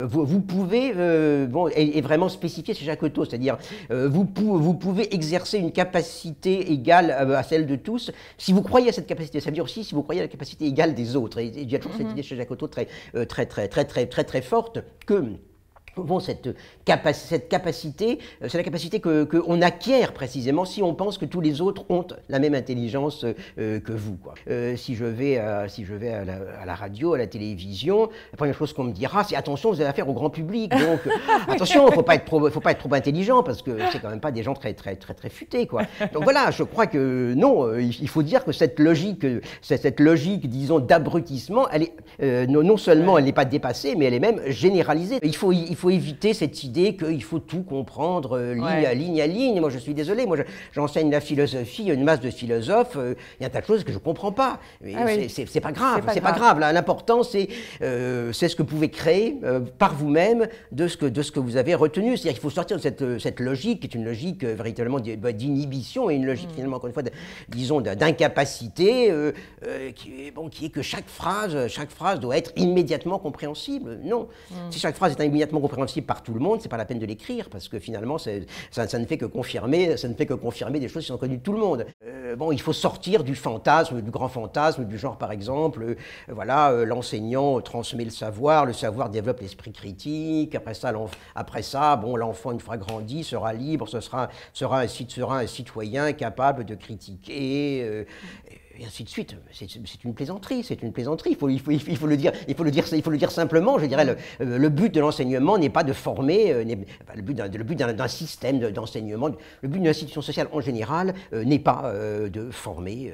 Vous pouvez, bon, et vraiment spécifié chez Jacques Cocteau, c'est-à-dire vous pouvez exercer une capacité égale à celle de tous si vous croyez à cette capacité. Ça veut dire aussi si vous croyez à la capacité égale des autres. Et il y a toujours cette idée chez Jacques Cocteau très forte que bon, cette capacité, c'est la capacité qu'on acquiert précisément si on pense que tous les autres ont la même intelligence que vous, quoi. Si je vais à la radio, à la télévision, la première chose qu'on me dira, c'est attention, vous avez affaire au grand public, donc attention, faut pas être trop intelligent parce que c'est quand même pas des gens très futés, quoi. Donc voilà, je crois que non, il faut dire que cette logique, disons, d'abrutissement, elle est non seulement elle n'est pas dépassée, mais elle est même généralisée. Il faut éviter cette idée qu'il faut tout comprendre ligne à ligne. Moi, je suis désolé, moi, j'enseigne la philosophie, une masse de philosophes, il y a un tas de choses que je ne comprends pas. Mais c'est pas grave, c'est pas grave. L'important, c'est ce que vous pouvez créer par vous-même de ce que vous avez retenu. C'est-à-dire qu'il faut sortir de cette logique, qui est une logique véritablement d'inhibition et une logique, finalement, encore une fois, disons, d'incapacité, qui est que chaque phrase doit être immédiatement compréhensible. Non. Si chaque phrase est immédiatement compréhensible par tout le monde, c'est pas la peine de l'écrire parce que finalement ça ne fait que confirmer des choses qui sont connues de tout le monde. Bon, il faut sortir du fantasme, du grand fantasme du genre par exemple, l'enseignant transmet le savoir développe l'esprit critique. Après ça, bon, l'enfant une fois grandi sera libre, sera un citoyen capable de critiquer. Et ainsi de suite. C'est une plaisanterie. Il faut le dire simplement. Je dirais le but de l'enseignement n'est pas de former. Le but d'un système d'enseignement, le but d'une institution sociale en général n'est pas de former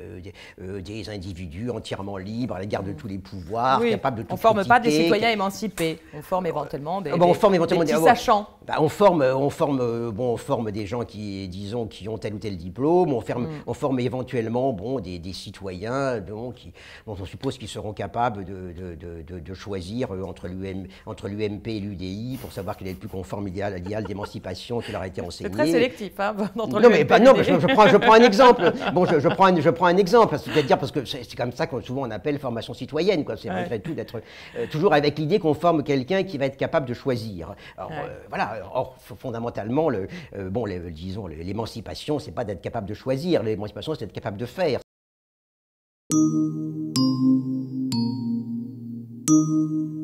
des individus entièrement libres à l'égard de tous les pouvoirs, capables de tout critiquer. On ne forme pas des citoyens émancipés. On forme éventuellement des petits sachants. On forme des gens qui ont tel ou tel diplôme. On forme éventuellement des citoyens dont on suppose qu'ils seront capables de choisir entre l'UMP et l'UDI pour savoir quel est le plus conforme à l'idéal d'émancipation qui leur a été enseigné. C'est très sélectif, hein, je prends un exemple. Bon, je prends un exemple, c'est-à-dire parce que c'est comme ça qu'on souvent on appelle formation citoyenne, quoi. C'est malgré tout d'être toujours avec l'idée qu'on forme quelqu'un qui va être capable de choisir. Alors or fondamentalement, disons l'émancipation, c'est pas d'être capable de choisir. L'émancipation, c'est d'être capable de faire. Thank you.